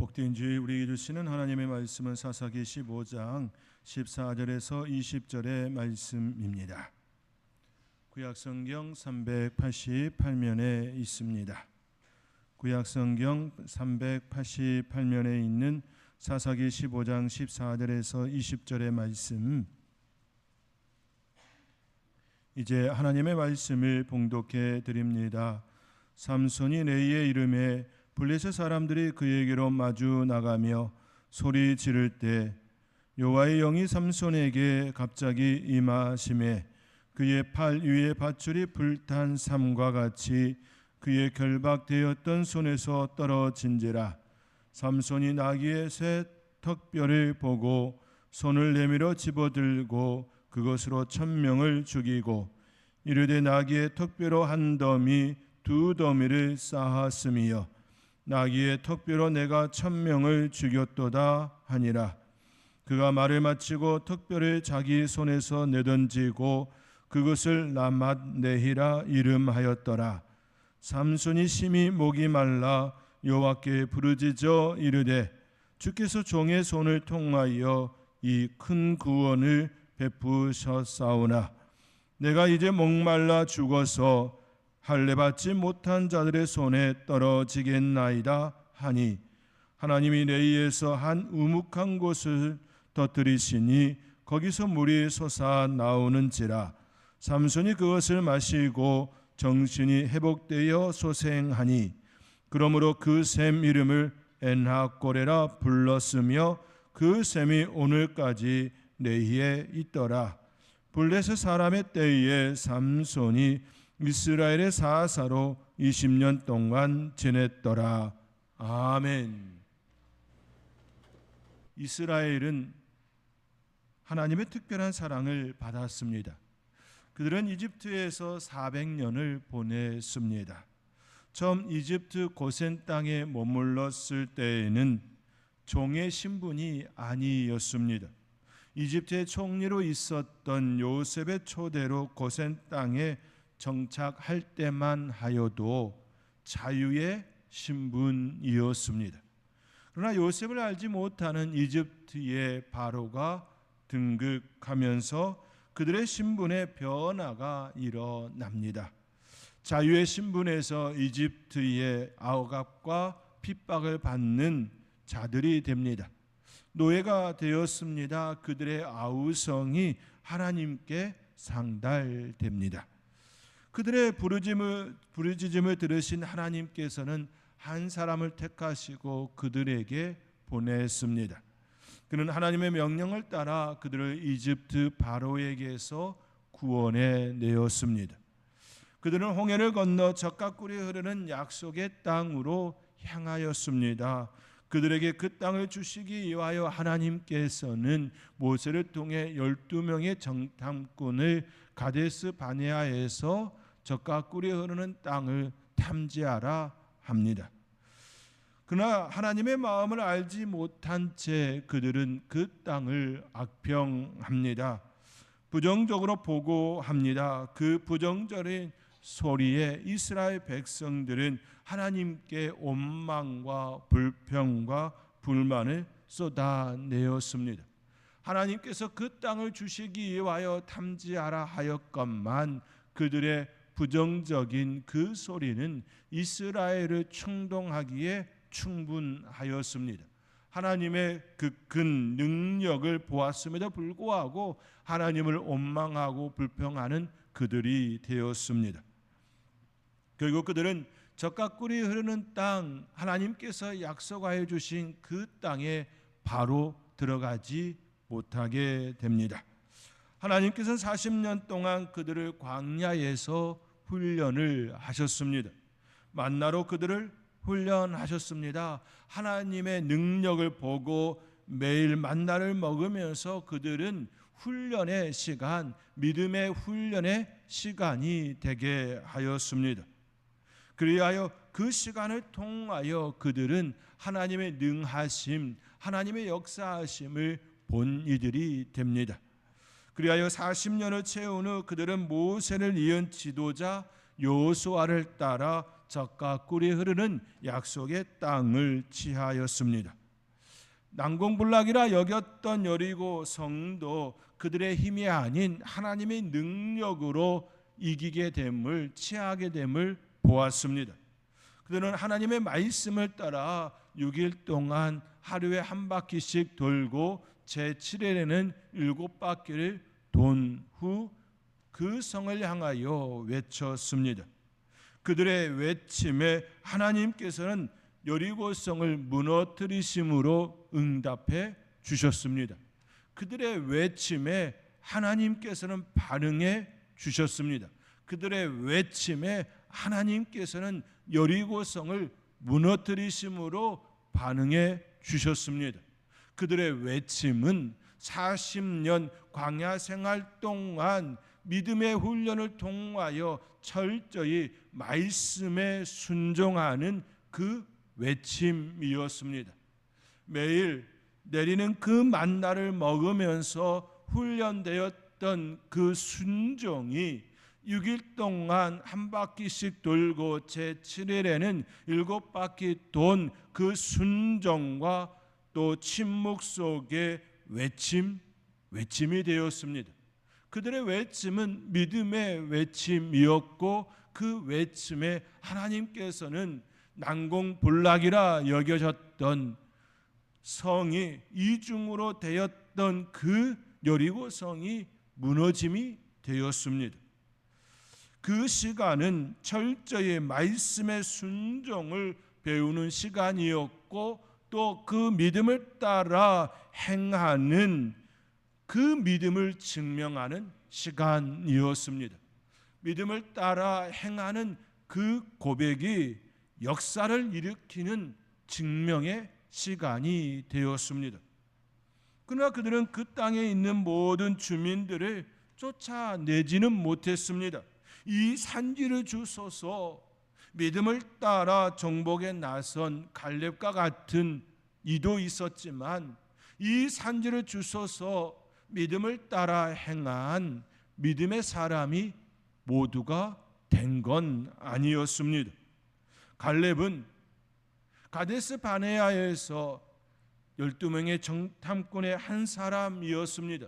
복된 주일 우리에게 주시는 하나님의 말씀은 사사기 15장 14절에서 20절의 말씀입니다. 구약성경 388면에 있습니다. 구약성경 388면에 있는 사사기 15장 14절에서 20절의 말씀, 이제 하나님의 말씀을 봉독해 드립니다. 삼손이 레이의 이름에 블레셋 사람들이 그에게로 마주 나가며 소리 지를 때 여호와의 영이 삼손에게 갑자기 임하심에 그의 팔 위에 밧줄이 불탄 삼과 같이 그의 결박되었던 손에서 떨어진지라. 삼손이 나귀의 새 턱뼈를 보고 손을 내밀어 집어들고 그것으로 1000명을 죽이고 이르되 나귀의 턱뼈로 한 더미 두 더미를 쌓았으며 나귀의 턱뼈로 내가 1000명을 죽였도다 하니라. 그가 말을 마치고 턱뼈를 자기 손에서 내던지고 그것을 라맛네히라 이름하였더라. 삼손이 심히 목이 말라 여호와께 부르짖어 이르되 주께서 종의 손을 통하여 이 큰 구원을 베푸셨사오나 내가 이제 목말라 죽어서 할례 받지 못한 자들의 손에 떨어지겠나이다 하니 하나님이 레이에서 한 우묵한 곳을 터뜨리시니 거기서 물이 솟아 나오는지라. 삼손이 그것을 마시고 정신이 회복되어 소생하니 그러므로 그 샘 이름을 엔하꼬레라 불렀으며 그 샘이 오늘까지 레이에 있더라. 블레셋 사람의 때에 삼손이 이스라엘의 사사로 20년 동안 지냈더라. 아멘. 이스라엘은 하나님의 특별한 사랑을 받았습니다. 그들은 이집트에서 400년을 보냈습니다. 처음 이집트 고센 땅에 머물렀을 때에는 종의 신분이 아니었습니다. 이집트의 총리로 있었던 요셉의 초대로 고센 땅에 정착할 때만 하여도 자유의 신분이었습니다. 그러나 요셉을 알지 못하는 이집트의 바로가 등극하면서 그들의 신분의 변화가 일어납니다. 자유의 신분에서 이집트의 억압과 핍박을 받는 자들이 됩니다. 노예가 되었습니다. 그들의 아우성이 하나님께 상달됩니다. 그들의 부르짖음을 들으신 하나님께서는 한 사람을 택하시고 그들에게 보냈습니다. 그는 하나님의 명령을 따라 그들을 이집트 바로에게서 구원해 내었습니다. 그들은 홍해를 건너 젖과 꿀이 흐르는 약속의 땅으로 향하였습니다. 그들에게 그 땅을 주시기 위하여 하나님께서는 모세를 통해 12명의 정탐꾼을 가데스 바네아에서 젖과 꿀이 흐르는 땅을 탐지하라 합니다. 그러나 하나님의 마음을 알지 못한 채 그들은 그 땅을 악평합니다. 부정적으로 보고합니다. 그 부정적인 소리에 이스라엘 백성들은 하나님께 원망과 불평과 불만을 쏟아내었습니다. 하나님께서 그 땅을 주시기 위하여 탐지하라 하였건만 그들의 부정적인 그 소리는 이스라엘을 충동하기에 충분하였습니다. 하나님의 그 큰 능력을 보았음에도 불구하고 하나님을 원망하고 불평하는 그들이 되었습니다. 결국 그들은 젖과 꿀이 흐르는 땅, 하나님께서 약속하여 주신 그 땅에 바로 들어가지 못하게 됩니다. 하나님께서는 40년 동안 그들을 광야에서 훈련을 하셨습니다. 만나로 그들을 훈련하셨습니다. 하나님의 능력을 보고 매일 만나를 먹으면서 그들은 훈련의 시간, 믿음의 훈련의 시간이 되게 하였습니다. 그리하여 그 시간을 통하여 그들은 하나님의 능하심, 하나님의 역사하심을 본 이들이 됩니다. 그리하여 40년을 채운 후 그들은 모세를 이은 지도자 여호수아를 따라 젖과 꿀이 흐르는 약속의 땅을 취하였습니다. 난공불락이라 여겼던 여리고 성도 그들의 힘이 아닌 하나님의 능력으로 이기게 됨을, 취하게 됨을 보았습니다. 그들은 하나님의 말씀을 따라 6일 동안 하루에 한 바퀴씩 돌고 제7일에는 7바퀴를 돈 후 그 성을 향하여 외쳤습니다. 그들의 외침에 하나님께서는 여리고성을 무너뜨리심으로 응답해 주셨습니다. 그들의 외침에 하나님께서는 반응해 주셨습니다. 그들의 외침에 하나님께서는 여리고성을 무너뜨리심으로 반응해 주셨습니다. 그들의 외침은 40년 광야 생활 동안 믿음의 훈련을 통하여 철저히 말씀에 순종하는 그 외침이었습니다. 매일 내리는 그 만나를 먹으면서 훈련되었던 그 순종이 6일 동안 한 바퀴씩 돌고 제7일에는 7바퀴 돈 그 순종과 또 침묵 속의 외침이 되었습니다. 그들의 외침은 믿음의 외침이었고 그 외침에 하나님께서는 난공불락이라 여겨졌던 성이 이중으로 되었던 그 여리고 성이 무너짐이 되었습니다. 그 시간은 철저히 말씀의 순종을 배우는 시간이었고 또 그 믿음을 따라 행하는 그 믿음을 증명하는 시간이었습니다. 믿음을 따라 행하는 그 고백이 역사를 일으키는 증명의 시간이 되었습니다. 그러나 그들은 그 땅에 있는 모든 주민들을 쫓아내지는 못했습니다. 이 산지를 주소서 믿음을 따라 정복에 나선 갈렙과 같은 이도 있었지만 이 산지를 주소서 믿음을 따라 행한 믿음의 사람이 모두가 된 건 아니었습니다. 갈렙은 가데스 바네아에서 12명의 정탐꾼의 한 사람이었습니다.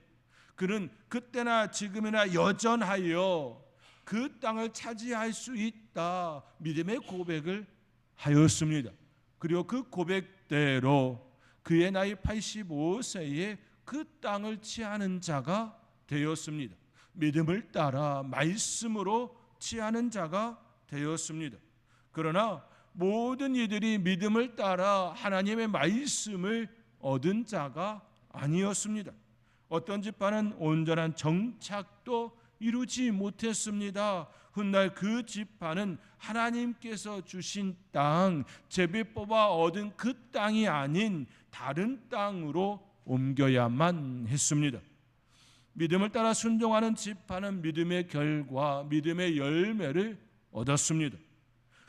그는 그때나 지금이나 여전하여 그 땅을 차지할 수 있다 믿음의 고백을 하였습니다. 그리고 그 고백대로 그의 나이 85세에 그 땅을 취하는 자가 되었습니다. 믿음을 따라 말씀으로 취하는 자가 되었습니다. 그러나 모든 이들이 믿음을 따라 하나님의 말씀을 얻은 자가 아니었습니다. 어떤 지파는 온전한 정착도 이루지 못했습니다. 훗날 그 지파는 하나님께서 주신 땅, 제비 뽑아 얻은 그 땅이 아닌 다른 땅으로 옮겨야만 했습니다. 믿음을 따라 순종하는 지파는 믿음의 결과, 믿음의 열매를 얻었습니다.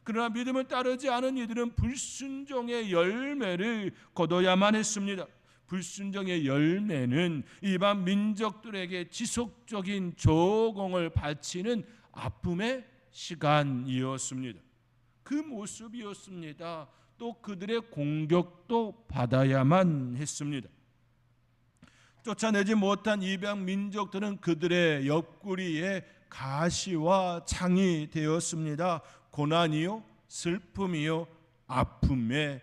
그러나 믿음을 따르지 않은 이들은 불순종의 열매를 거둬야만 했습니다. 불순종의 열매는 이방 민족들에게 지속적인 조공을 바치는 아픔의 시간이었습니다. 그 모습이었습니다. 또 그들의 공격도 받아야만 했습니다. 쫓아내지 못한 이방 민족들은 그들의 옆구리에 가시와 창이 되었습니다. 고난이요, 슬픔이요, 아픔의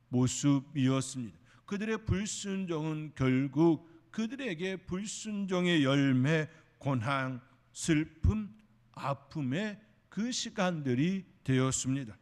모습이었습니다. 그들의 불순종은 결국 그들에게 불순종의 열매, 고난, 슬픔, 아픔의 그 시간들이 되었습니다.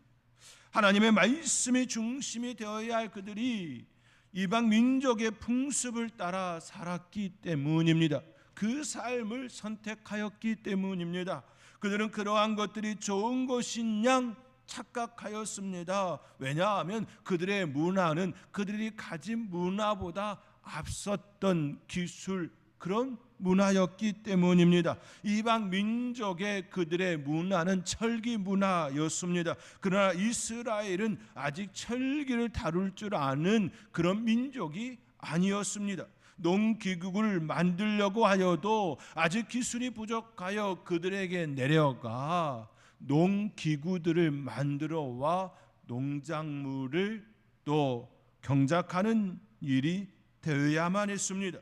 하나님의 말씀이 중심이 되어야 할 그들이 이방 민족의 풍습을 따라 살았기 때문입니다. 그 삶을 선택하였기 때문입니다. 그들은 그러한 것들이 좋은 것인 양 착각하였습니다. 왜냐하면 그들의 문화는 그들이 가진 문화보다 앞섰던 기술, 그런 문화였기 때문입니다. 이방 민족의 그들의 문화는 철기 문화였습니다. 그러나 이스라엘은 아직 철기를 다룰 줄 아는 그런 민족이 아니었습니다. 농기구를 만들려고 하여도 아직 기술이 부족하여 그들에게 내려가 농기구들을 만들어 와 농작물을 또 경작하는 일이 되어야만 했습니다.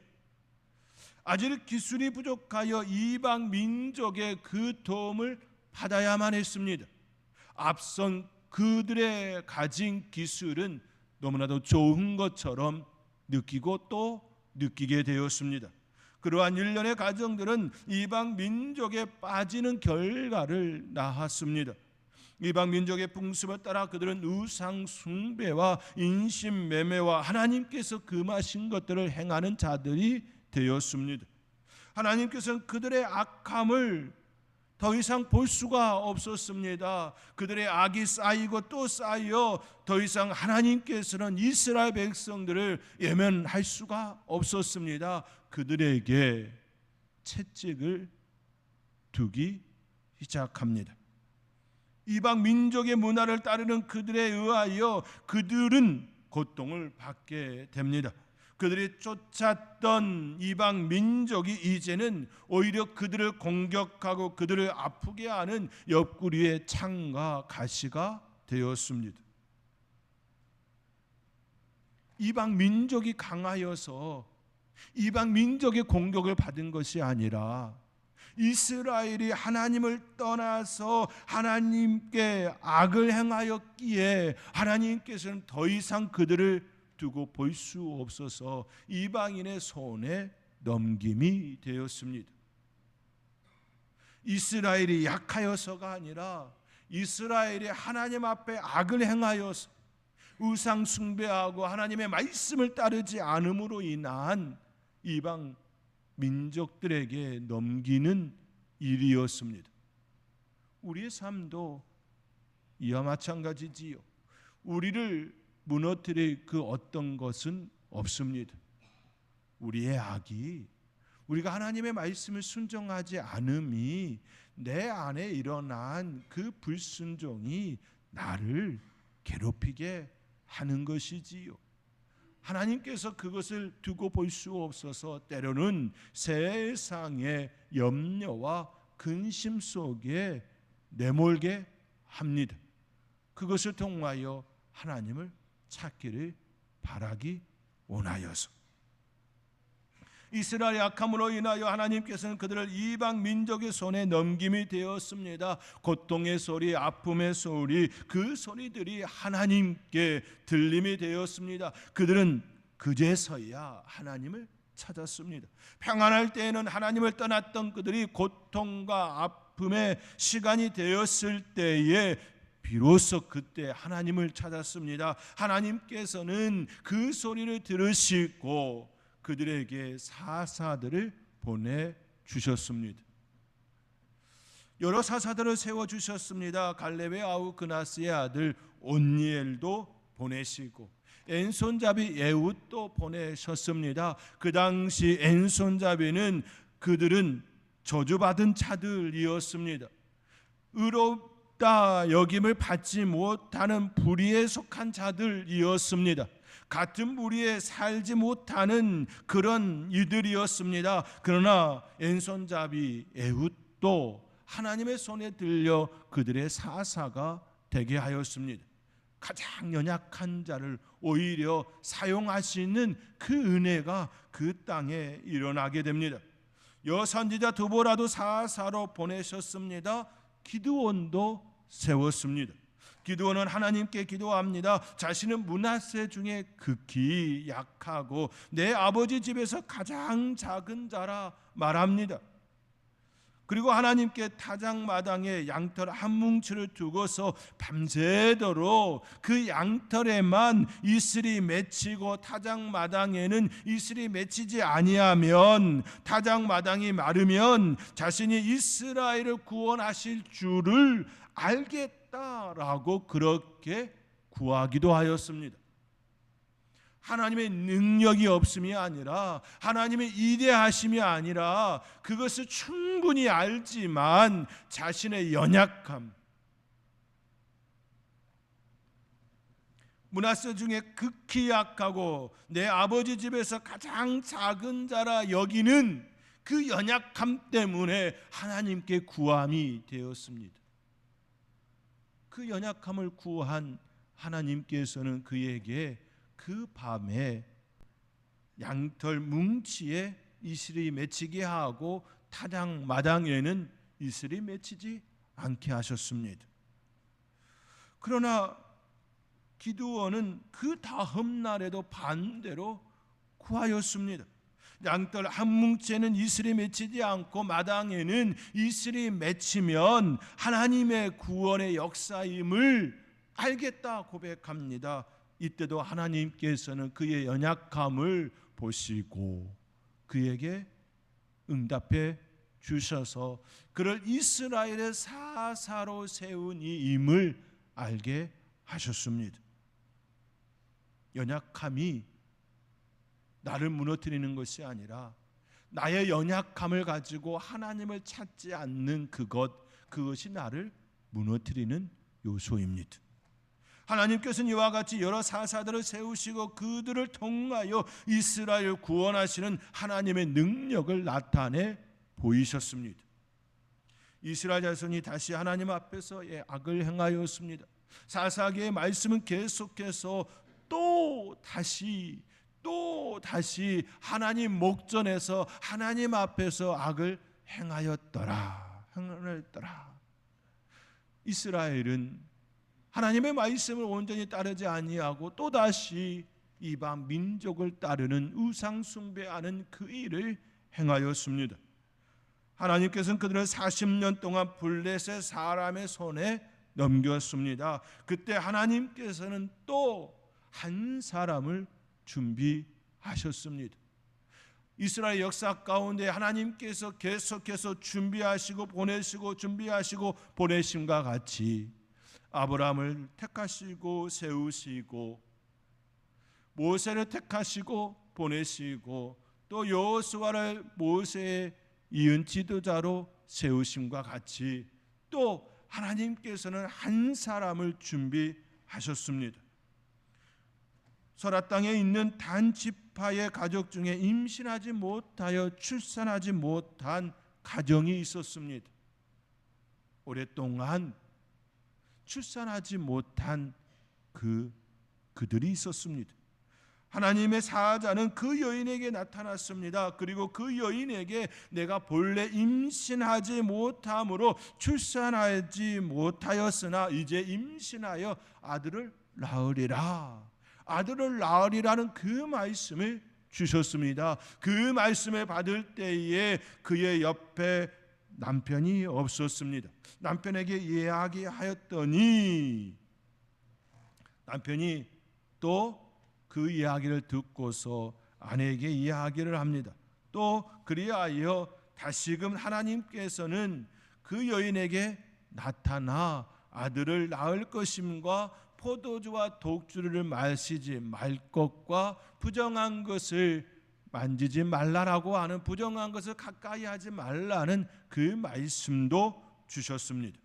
아직 기술이 부족하여 이방 민족의 그 도움을 받아야만 했습니다. 앞선 그들의 가진 기술은 너무나도 좋은 것처럼 느끼고 또 느끼게 되었습니다. 그러한 일련의 가정들은 이방 민족에 빠지는 결과를 낳았습니다. 이방 민족의 풍습을 따라 그들은 우상 숭배와 인신매매와 하나님께서 금하신 것들을 행하는 자들이 되었습니다. 하나님께서는 그들의 악함을 더 이상 볼 수가 없었습니다. 그들의 악이 쌓이고 또 쌓여 더 이상 하나님께서는 이스라엘 백성들을 예면할 수가 없었습니다. 그들에게 채찍을 두기 시작합니다. 이방 민족의 문화를 따르는 그들에 의하여 그들은 고통을 받게 됩니다. 그들이 쫓았던 이방 민족이 이제는 오히려 그들을 공격하고 그들을 아프게 하는 옆구리의 창과 가시가 되었습니다. 이방 민족이 강하여서 이방 민족의 공격을 받은 것이 아니라 이스라엘이 하나님을 떠나서 하나님께 악을 행하였기에 하나님께서는 더 이상 그들을 두고 볼 수 없어서 이방인의 손에 넘김이 되었습니다. 이스라엘이 약하여서가 아니라 이스라엘이 하나님 앞에 악을 행하여서 우상 숭배하고 하나님의 말씀을 따르지 않음으로 인한 이방 민족들에게 넘기는 일이었습니다. 우리의 삶도 이와 마찬가지지요. 우리를 무너뜨릴 그 어떤 것은 없습니다. 우리의 악이, 우리가 하나님의 말씀을 순종하지 않음이 내 안에 일어난 그 불순종이 나를 괴롭히게 하는 것이지요. 하나님께서 그것을 두고 볼 수 없어서 때로는 세상의 염려와 근심 속에 내몰게 합니다. 그것을 통하여 하나님을 찾기를 바라기 원하여서 이스라엘의 악함으로 인하여 하나님께서는 그들을 이방 민족의 손에 넘김이 되었습니다. 고통의 소리, 아픔의 소리, 그 소리들이 하나님께 들림이 되었습니다. 그들은 그제서야 하나님을 찾았습니다. 평안할 때에는 하나님을 떠났던 그들이 고통과 아픔의 시간이 되었을 때에 비로소 그때 하나님을 찾았습니다. 하나님께서는 그 소리를 들으시고 그들에게 사사들을 보내주셨습니다. 여러 사사들을 세워주셨습니다. 갈렙의 아우 그나스의 아들 온니엘도 보내시고 엔손잡이 에훗도 보내셨습니다. 그 당시 엔손잡이는 그들은 저주받은 자들이었습니다. 의롭다 여김을 받지 못하는 불의에 속한 자들이었습니다. 같은 무리에 살지 못하는 그런 이들이었습니다. 그러나 엔손잡이 에훗도 하나님의 손에 들려 그들의 사사가 되게 하였습니다. 가장 연약한 자를 오히려 사용하시는 그 은혜가 그 땅에 일어나게 됩니다. 여선지자 두보라도 사사로 보내셨습니다. 기드온도 세웠습니다. 기드온은 하나님께 기도합니다. 자신은 므낫세 중에 극히 약하고 내 아버지 집에서 가장 작은 자라 말합니다. 그리고 하나님께 타작마당에 양털 한 뭉치를 두고서 밤새도록 그 양털에만 이슬이 맺히고 타작마당에는 이슬이 맺히지 아니하면 타작마당이 마르면 자신이 이스라엘을 구원하실 줄을 알겠다라고 그렇게 구하기도 하였습니다. 하나님의 능력이 없음이 아니라 하나님의 이대하심이 아니라 그것을 충분히 알지만 자신의 연약함, 므낫세 중에 극히 약하고 내 아버지 집에서 가장 작은 자라 여기는 그 연약함 때문에 하나님께 구함이 되었습니다. 그 연약함을 구한 하나님께서는 그에게 그 밤에 양털 뭉치에 이슬이 맺히게 하고 타당 마당에는 이슬이 맺히지 않게 하셨습니다. 그러나 기드온은 그 다음 날에도 반대로 구하였습니다. 양털 한 뭉치에는 이슬이 맺히지 않고 마당에는 이슬이 맺히면 하나님의 구원의 역사임을 알겠다 고백합니다. 이때도 하나님께서는 그의 연약함을 보시고 그에게 응답해 주셔서 그를 이스라엘의 사사로 세운 이임을 알게 하셨습니다. 연약함이 나를 무너뜨리는 것이 아니라 나의 연약함을 가지고 하나님을 찾지 않는 그것이 나를 무너뜨리는 요소입니다. 하나님께서는 이와 같이 여러 사사들을 세우시고 그들을 통하여 이스라엘을 구원하시는 하나님의 능력을 나타내 보이셨습니다. 이스라엘 자손이 다시 하나님 앞에서 악을 행하였습니다. 사사기의 말씀은 계속해서 또 다시 하나님 목전에서 하나님 앞에서 악을 행하였더라. 이스라엘은 하나님의 말씀을 온전히 따르지 아니하고 또다시 이방 민족을 따르는 우상 숭배하는 그 일을 행하였습니다. 하나님께서는 그들을 40년 동안 블레셋 사람의 손에 넘겼습니다. 그때 하나님께서는 또 한 사람을 준비하셨습니다. 이스라엘 역사 가운데 하나님께서 계속해서 준비하시고 보내심과 같이 아브라함을 택하시고 세우시고 모세를 택하시고 보내시고 또 여호수아를 모세의 이은 지도자로 세우심과 같이 또 하나님께서는 한 사람을 준비하셨습니다. 소라 땅에 있는 단 지파의 가족 중에 임신하지 못하여 출산하지 못한 가정이 있었습니다. 오랫동안 출산하지 못한 그들이 있었습니다. 하나님의 사자는 그 여인에게 나타났습니다. 그리고 그 여인에게 내가 본래 임신하지 못함으로 출산하지 못하였으나 이제 임신하여 아들을 낳으리라. 아들을 낳으리라는 그 말씀을 주셨습니다. 그 말씀을 받을 때에 그의 옆에 남편이 없었습니다. 남편에게 이야기하였더니 남편이 또 그 이야기를 듣고서 아내에게 이야기를 합니다. 또 그리하여 다시금 하나님께서는 그 여인에게 나타나 아들을 낳을 것임과 포도주와 독주를 마시지 말 것과 부정한 것을 만지지 말라라고 하는 부정한 것을 가까이 하지 말라는 그 말씀도 주셨습니다.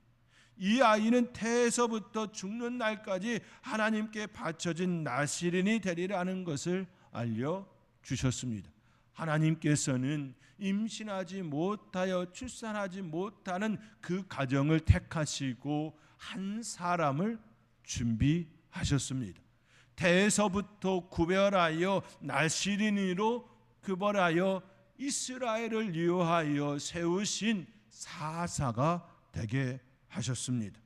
이 아이는 태에서부터 죽는 날까지 하나님께 바쳐진 나시린이 되리라는 것을 알려주셨습니다. 하나님께서는 임신하지 못하여 출산하지 못하는 그 가정을 택하시고 한 사람을 준비하셨습니다. 태에서부터 구별하여 나시린이로 구별하여 이스라엘을 위하여 세우신 사사가 되게 하셨습니다.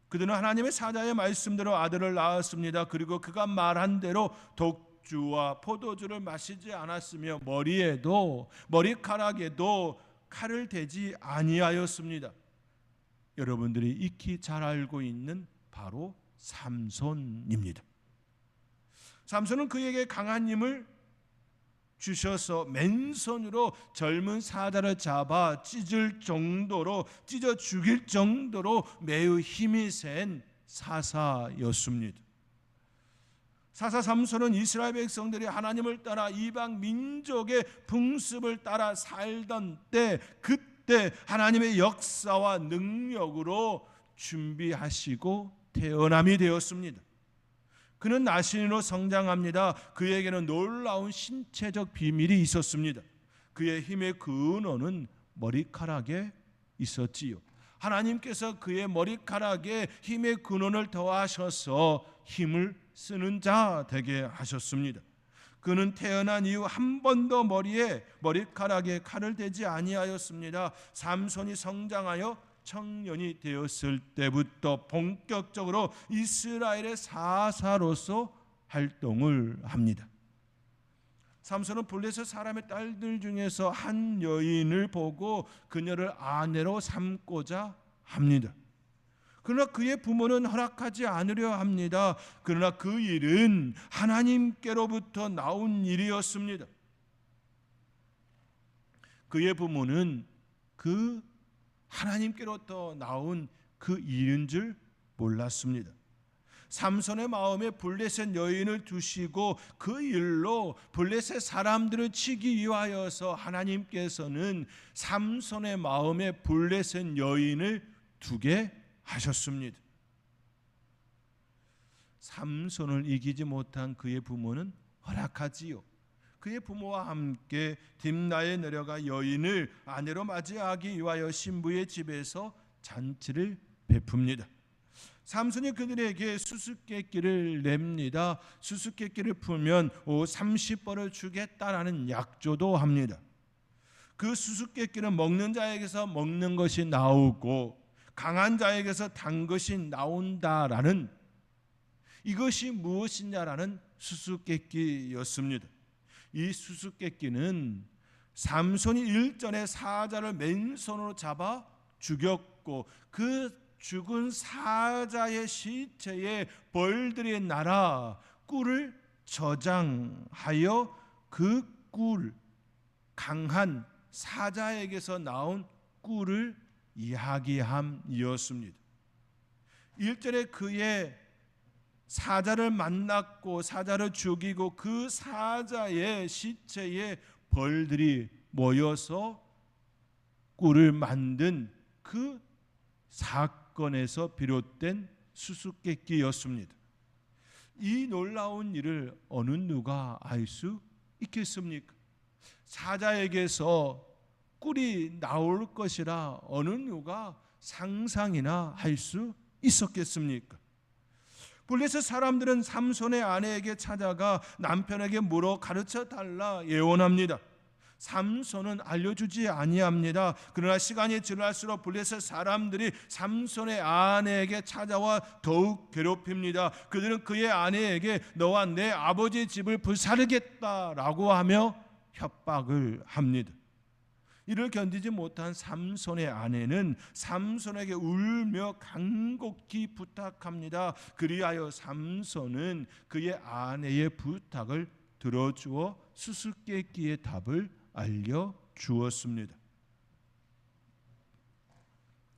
그들은 하나님의 사자의 말씀대로 아들을 낳았습니다. 그리고 그가 말한 대로 독주와 포도주를 마시지 않았으며 머리카락에도 칼을 대지 아니하였습니다. 여러분들이 익히 잘 알고 있는 바로 삼손입니다. 삼손은 그에게 강한 힘을 주셔서 맨손으로 젊은 사자를 잡아 찢어 죽일 정도로 매우 힘이 센 사사였습니다. 사사 삼손은 이스라엘 백성들이 하나님을 따라 이방 민족의 풍습을 따라 살던 때 그때 하나님의 역사와 능력으로 준비하시고 태어남이 되었습니다. 그는 나시린으로 성장합니다. 그에게는 놀라운 신체적 비밀이 있었습니다. 그의 힘의 근원은 머리카락에 있었지요. 하나님께서 그의 머리카락에 힘의 근원을 더하셔서 힘을 쓰는 자 되게 하셨습니다. 그는 태어난 이후 한 번도 머리카락에 칼을 대지 아니하였습니다. 삼손이 성장하여 청년이 되었을 때부터 본격적으로 이스라엘의 사사로서 활동을 합니다. 삼손은 블레셋 사람의 딸들 중에서 한 여인을 보고 그녀를 아내로 삼고자 합니다. 그러나 그의 부모는 허락하지 않으려 합니다. 그러나 그 일은 하나님께로부터 나온 일이었습니다. 그의 부모는 그 하나님께로부터 나온 그 일인 줄 몰랐습니다. 삼손의 마음에 블레셋 여인을 두시고 그 일로 블레셋 사람들을 치기 위하여서 하나님께서는 삼손의 마음에 블레셋 여인을 두게 하셨습니다. 삼손을 이기지 못한 그의 부모는 허락하지요. 그의 부모와 함께 딥나에 내려가 여인을 아내로 맞이하기 위하여 신부의 집에서 잔치를 베풉니다. 삼손이 그들에게 수수께끼를 냅니다. 수수께끼를 풀면 옷 30벌을 주겠다라는 약조도 합니다. 그 수수께끼는 먹는 자에게서 먹는 것이 나오고 강한 자에게서 단 것이 나온다라는, 이것이 무엇이냐라는 수수께끼였습니다. 이 수수께끼는 삼손이 일전에 사자를 맨손으로 잡아 죽였고 그 죽은 사자의 시체에 벌들이 날아 꿀을 저장하여 그 꿀, 강한 사자에게서 나온 꿀을 이야기함이었습니다. 일전에 그의 사자를 만났고 사자를 죽이고 그 사자의 시체에 벌들이 모여서 꿀을 만든 그 사건에서 비롯된 수수께끼였습니다. 이 놀라운 일을 어느 누가 알 수 있겠습니까? 사자에게서 꿀이 나올 것이라 어느 누가 상상이나 할 수 있었겠습니까? 블레셋 사람들은 삼손의 아내에게 찾아가 남편에게 물어 가르쳐 달라 예언합니다. 삼손은 알려주지 아니합니다. 그러나 시간이 지날수록 블레셋 사람들이 삼손의 아내에게 찾아와 더욱 괴롭힙니다. 그들은 그의 아내에게 너와 내 아버지 집을 불사르겠다라고 하며 협박을 합니다. 이를 견디지 못한 삼손의 아내는 삼손에게 울며 간곡히 부탁합니다. 그리하여 삼손은 그의 아내의 부탁을 들어주어 수수께끼의 답을 알려주었습니다.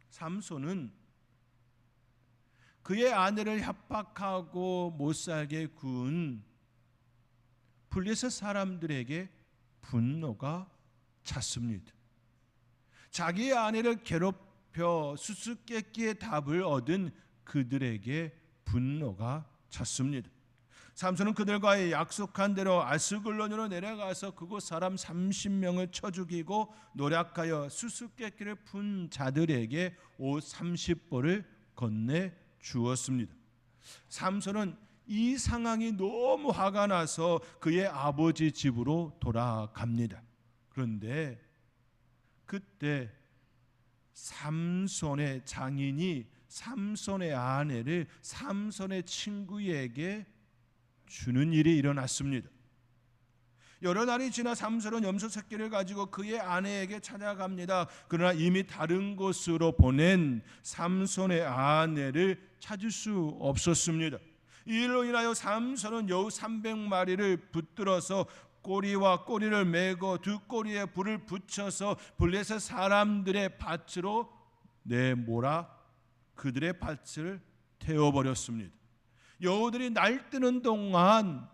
삼손은 그의 아내를 협박하고 못살게 군 블레셋 사람들에게 분노가 찼습니다. 자기의 아내를 괴롭혀 수수께끼의 답을 얻은 그들에게 분노가 찼습니다. 삼손은 그들과의 약속한 대로 아스글론으로 내려가서 그곳 사람 30명을 쳐 죽이고 노략하여 수수께끼를 푼 자들에게 옷 30벌을 건네 주었습니다. 삼손은 이 상황이 너무 화가 나서 그의 아버지 집으로 돌아갑니다. 그런데 그때 삼손의 장인이 삼손의 아내를 삼손의 친구에게 주는 일이 일어났습니다. 여러 날이 지나 삼손은 염소 새끼를 가지고 그의 아내에게 찾아갑니다. 그러나 이미 다른 곳으로 보낸 삼손의 아내를 찾을 수 없었습니다. 이 일로 인하여 삼손은 여우 300마리를 붙들어서 꼬리와 꼬리를 메고 두 꼬리에 불을 붙여서 블레셋 사람들의 밭으로 내몰아 그들의 밭을 태워버렸습니다. 여우들이 날뛰는 동안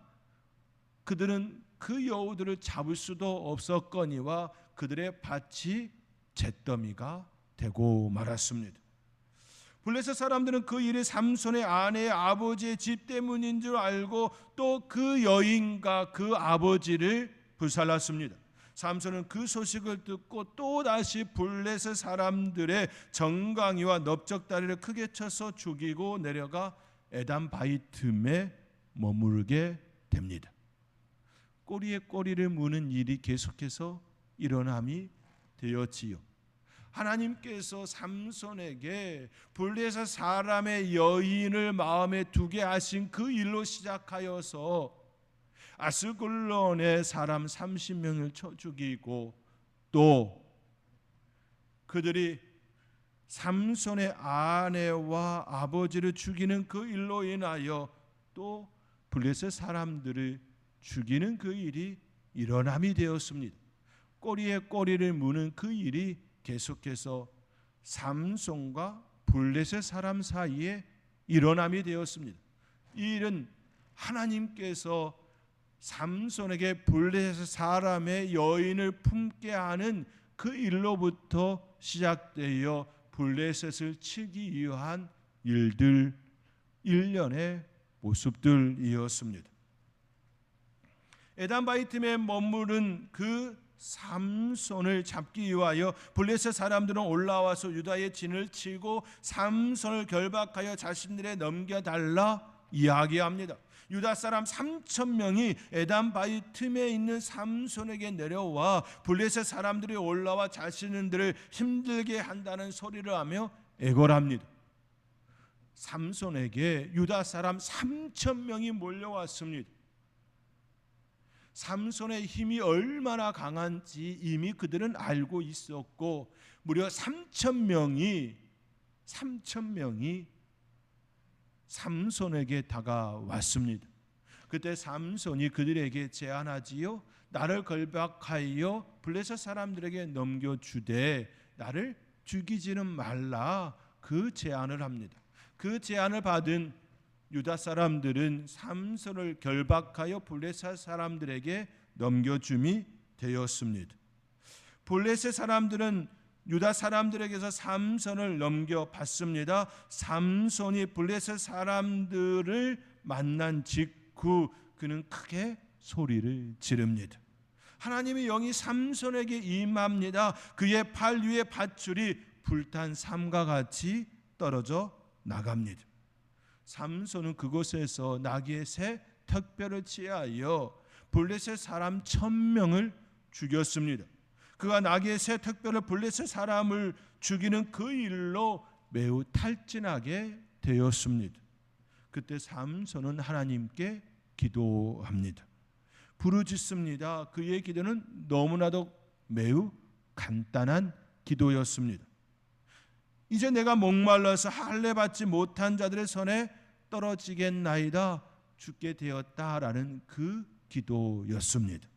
그들은 그 여우들을 잡을 수도 없었거니와 그들의 밭이 잿더미가 되고 말았습니다. 블레셋 사람들은 그 일이 삼손의 아내의 아버지의 집 때문인 줄 알고 또 그 여인과 그 아버지를 불살랐습니다. 삼손은 그 소식을 듣고 또다시 블레셋 사람들의 정강이와 넓적다리를 크게 쳐서 죽이고 내려가 에단 바위 틈에 머무르게 됩니다. 꼬리에 꼬리를 무는 일이 계속해서 일어남이 되었지요. 하나님께서 삼손에게 블레셋 사람의 여인을 마음에 두게 하신 그 일로 시작하여서 아스글론의 사람 30명을 쳐 죽이고 또 그들이 삼손의 아내와 아버지를 죽이는 그 일로 인하여 또 블레셋 사람들을 죽이는 그 일이 일어남이 되었습니다. 꼬리에 꼬리를 무는 그 일이 계속해서 삼손과 블레셋 사람 사이에 일어남이 되었습니다. 이 일은 하나님께서 삼손에게 블레셋 사람의 여인을 품게 하는 그 일로부터 시작되어 블레셋을 치기 위한 일들, 일련의 모습들이었습니다. 에단 바위 틈에 머무른 그 삼손을 잡기 위하여 블레셋 사람들은 올라와서 유다의 진을 치고 삼손을 결박하여 자신들에 넘겨달라 이야기합니다. 유다 사람 3,000명이 에단 바위 틈에 있는 삼손에게 내려와 블레셋 사람들이 올라와 자신들을 힘들게 한다는 소리를 하며 애걸합니다. 삼손에게 유다 사람 3,000명이 몰려왔습니다. 삼손의 힘이 얼마나 강한지 이미 그들은 알고 있었고 무려 3,000명이 삼손에게 다가왔습니다. 그때 삼손이 그들에게 제안하지요. 나를 결박하여 블레셋 사람들에게 넘겨주되 나를 죽이지는 말라, 그 제안을 합니다. 그 제안을 받은 유다 사람들은 삼손을 결박하여 블레셋 사람들에게 넘겨줌이 되었습니다. 블레셋 사람들은 유다 사람들에게서 삼손을 넘겨받습니다. 삼손이 블레셋 사람들을 만난 직후 그는 크게 소리를 지릅니다. 하나님의 영이 삼손에게 임합니다. 그의 팔 위에 밧줄이 불탄 삼과 같이 떨어져 나갑니다. 삼손은 그곳에서 나귀의 새 턱뼈를 취하여 블레셋 사람 1,000명을 죽였습니다. 그가 나귀의 새 턱뼈를 블레셋 사람을 죽이는 그 일로 매우 탈진하게 되었습니다. 그때 삼손은 하나님께 기도합니다. 부르짖습니다. 그의 기도는 너무나도 매우 간단한 기도였습니다. 이제 내가 목말라서 할례 받지 못한 자들의 손에 떨어지겠나이다, 죽게 되었다라는 그 기도였습니다.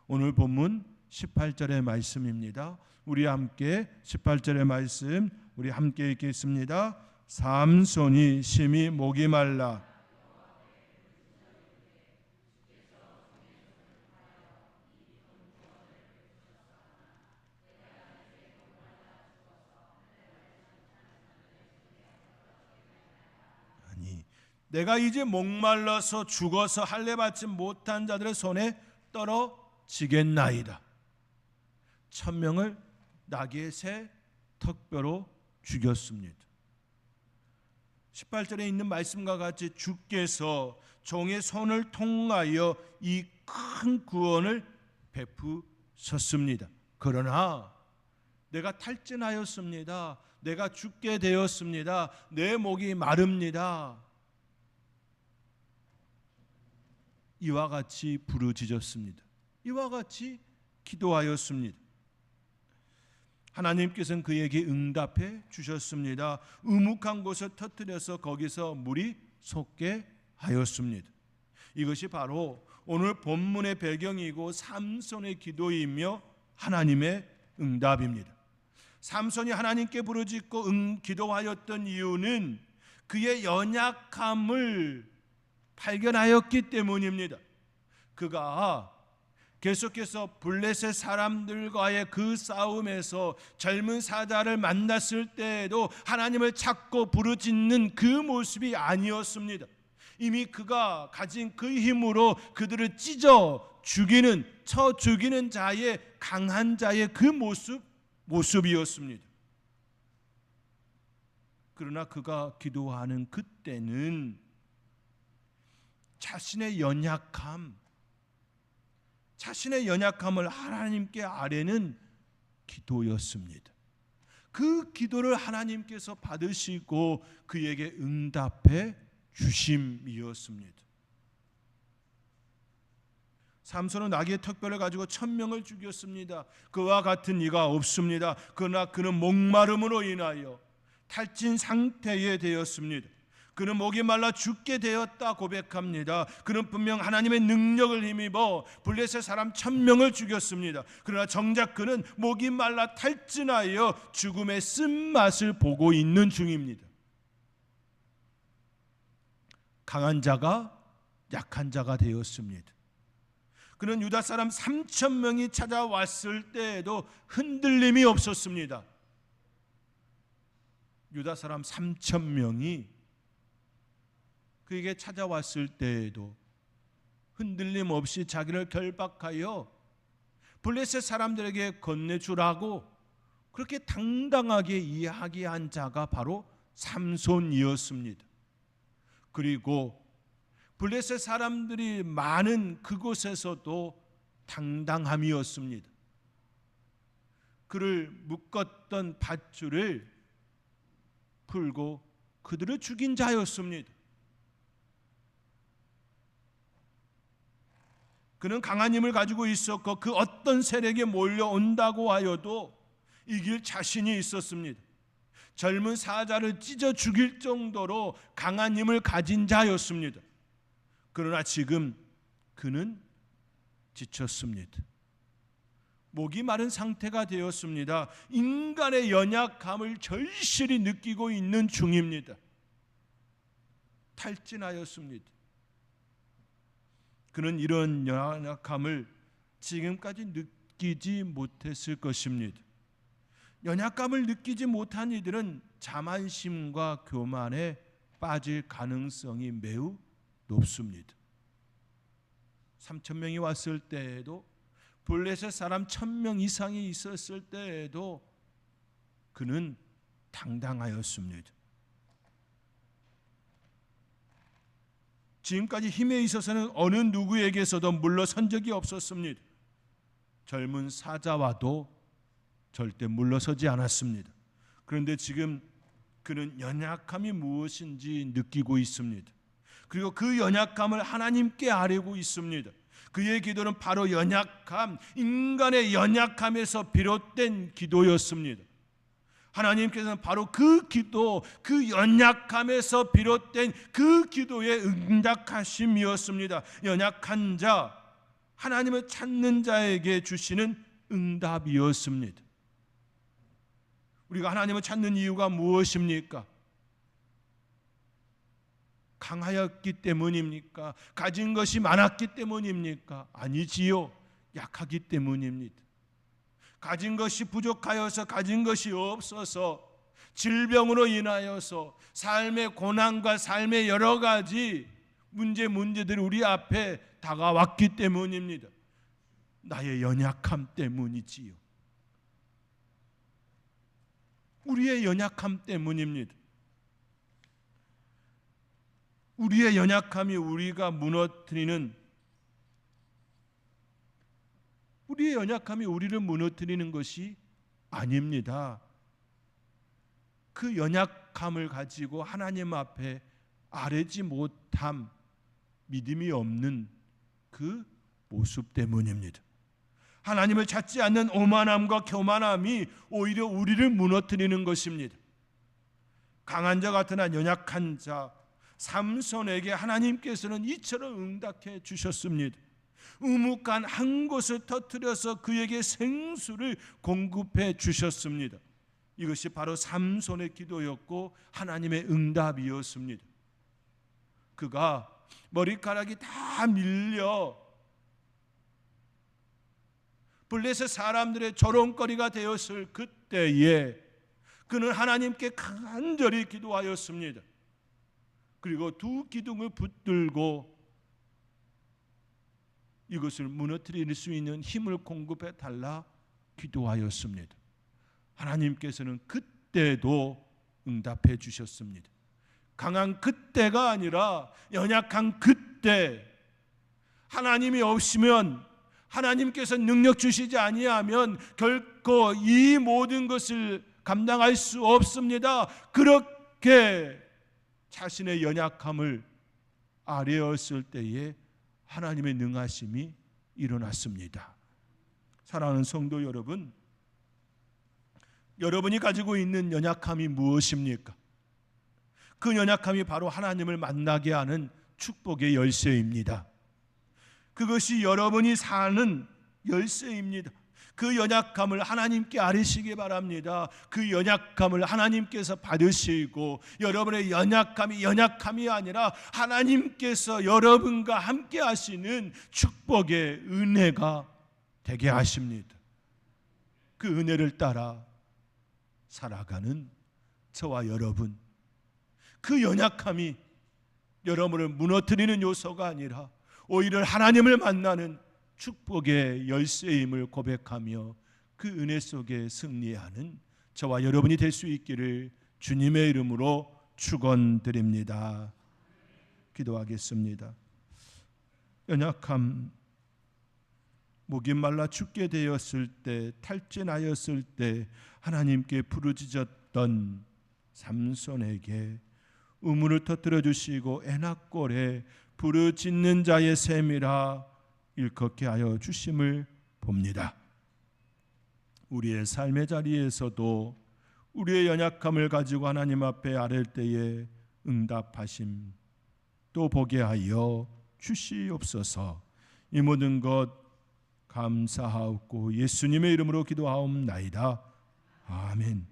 오늘 본문 18절의 말씀입니다. 우리 함께 18절의 말씀 우리 함께 읽겠습니다. 삼손이 심히 목이 말라 내가 이제 목말라서 죽어서 할례 받지 못한 자들의 손에 떨어지겠나이다. 1,000명을 나귀의 새 턱뼈로 죽였습니다. 18절에 있는 말씀과 같이 주께서 종의 손을 통하여 이 큰 구원을 베푸셨습니다. 그러나 내가 탈진하였습니다. 내가 죽게 되었습니다. 내 목이 마릅니다. 이와 같이 부르짖었습니다. 이와 같이 기도하였습니다. 하나님께서는 그에게 응답해 주셨습니다. 우묵한 곳을 터뜨려서 거기서 물이 솟게 하였습니다. 이것이 바로 오늘 본문의 배경이고 삼손의 기도이며 하나님의 응답입니다. 삼손이 하나님께 부르짖고 기도하였던 이유는 그의 연약함을 발견하였기 때문입니다. 그가 계속해서 블레셋 사람들과의 그 싸움에서 젊은 사자를 만났을 때에도 하나님을 찾고 부르짖는 그 모습이 아니었습니다. 이미 그가 가진 그 힘으로 그들을 찢어 쳐 죽이는 자의, 강한 자의 그 모습이었습니다. 그러나 그가 기도하는 그때는 자신의 연약함을 하나님께 아뢰는 기도였습니다. 그 기도를 하나님께서 받으시고 그에게 응답해 주심이었습니다. 삼손은 악의 턱뼈를 가지고 1000명을 죽였습니다. 그와 같은 이가 없습니다. 그러나 그는 목마름으로 인하여 탈진 상태에 되었습니다. 그는 목이 말라 죽게 되었다 고백합니다. 그는 분명 하나님의 능력을 힘입어 블레셋 사람 1000명을 죽였습니다. 그러나 정작 그는 목이 말라 탈진하여 죽음의 쓴맛을 보고 있는 중입니다. 강한 자가 약한 자가 되었습니다. 그는 유다 사람 3000명이 찾아왔을 때에도 흔들림이 없었습니다. 유다 사람 3000명이 그에게 찾아왔을 때에도 흔들림 없이 자기를 결박하여 블레셋 사람들에게 건네주라고 그렇게 당당하게 이야기한 자가 바로 삼손이었습니다. 그리고 블레셋 사람들이 많은 그곳에서도 당당함이었습니다. 그를 묶었던 밧줄을 풀고 그들을 죽인 자였습니다. 그는 강한 힘을 가지고 있었고 그 어떤 세력에 몰려온다고 하여도 이길 자신이 있었습니다. 젊은 사자를 찢어 죽일 정도로 강한 힘을 가진 자였습니다. 그러나 지금 그는 지쳤습니다. 목이 마른 상태가 되었습니다. 인간의 연약함을 절실히 느끼고 있는 중입니다. 탈진하였습니다. 그는 이런 연약함을 지금까지 느끼지 못했을 것입니다. 연약감을 느끼지 못한 이들은 자만심과 교만에 빠질 가능성이 매우 높습니다. 3000명이 왔을 때에도 블레셋 사람 1000명 이상이 있었을 때에도 그는 당당하였습니다. 지금까지 힘에 있어서는 어느 누구에게서도 물러선 적이 없었습니다. 젊은 사자와도 절대 물러서지 않았습니다. 그런데 지금 그는 연약함이 무엇인지 느끼고 있습니다. 그리고 그 연약함을 하나님께 아뢰고 있습니다. 그의 기도는 바로 연약함, 인간의 연약함에서 비롯된 기도였습니다. 하나님께서는 바로 그 기도, 그 연약함에서 비롯된 그 기도의 응답하심이었습니다. 연약한 자, 하나님을 찾는 자에게 주시는 응답이었습니다. 우리가 하나님을 찾는 이유가 무엇입니까? 강하였기 때문입니까? 가진 것이 많았기 때문입니까? 아니지요. 약하기 때문입니다. 가진 것이 부족하여서, 가진 것이 없어서, 질병으로 인하여서 삶의 고난과 삶의 여러 가지 문제들이 우리 앞에 다가왔기 때문입니다. 나의 연약함 때문이지요. 우리의 연약함 때문입니다. 우리의 연약함이 우리를 무너뜨리는 것이 아닙니다. 그 연약함을 가지고 하나님 앞에 아뢰지 못함, 믿음이 없는 그 모습 때문입니다. 하나님을 찾지 않는 오만함과 교만함이 오히려 우리를 무너뜨리는 것입니다. 강한 자 같으나 연약한 자 삼손에게 하나님께서는 이처럼 응답해 주셨습니다. 우묵한 한 곳을 터뜨려서 그에게 생수를 공급해 주셨습니다. 이것이 바로 삼손의 기도였고 하나님의 응답이었습니다. 그가 머리카락이 다 밀려 블레셋 사람들의 조롱거리가 되었을 그때에 그는 하나님께 간절히 기도하였습니다. 그리고 두 기둥을 붙들고 이것을 무너뜨릴 수 있는 힘을 공급해 달라 기도하였습니다. 하나님께서는 그때도 응답해 주셨습니다. 강한 그때가 아니라 연약한 그때, 하나님이 없으면, 하나님께서 능력 주시지 아니하면 결코 이 모든 것을 감당할 수 없습니다. 그렇게 자신의 연약함을 아뢰었을 때에 하나님의 능하심이 일어났습니다. 사랑하는 성도 여러분, 여러분이 가지고 있는 연약함이 무엇입니까? 그 연약함이 바로 하나님을 만나게 하는 축복의 열쇠입니다. 그것이 여러분이 사는 열쇠입니다. 그 연약함을 하나님께 아뢰시기 바랍니다. 그 연약함을 하나님께서 받으시고 여러분의 연약함이 아니라 하나님께서 여러분과 함께 하시는 축복의 은혜가 되게 하십니다. 그 은혜를 따라 살아가는 저와 여러분, 그 연약함이 여러분을 무너뜨리는 요소가 아니라 오히려 하나님을 만나는 축복의 열쇠임을 고백하며 그 은혜 속에 승리하는 저와 여러분이 될 수 있기를 주님의 이름으로 축원드립니다. 기도하겠습니다. 연약함, 목이 말라 죽게 되었을 때, 탈진하였을 때 하나님께 부르짖었던 삼손에게 우물을 터뜨려 주시고 에낙골에 부르짖는 자의 셈이라 일컫게 하여 주심을 봅니다. 우리의 삶의 자리에서도 우리의 연약함을 가지고 하나님 앞에 아랠 때에 응답하심 또 보게 하여 주시옵소서. 이 모든 것 감사하옵고 예수님의 이름으로 기도하옵나이다. 아멘.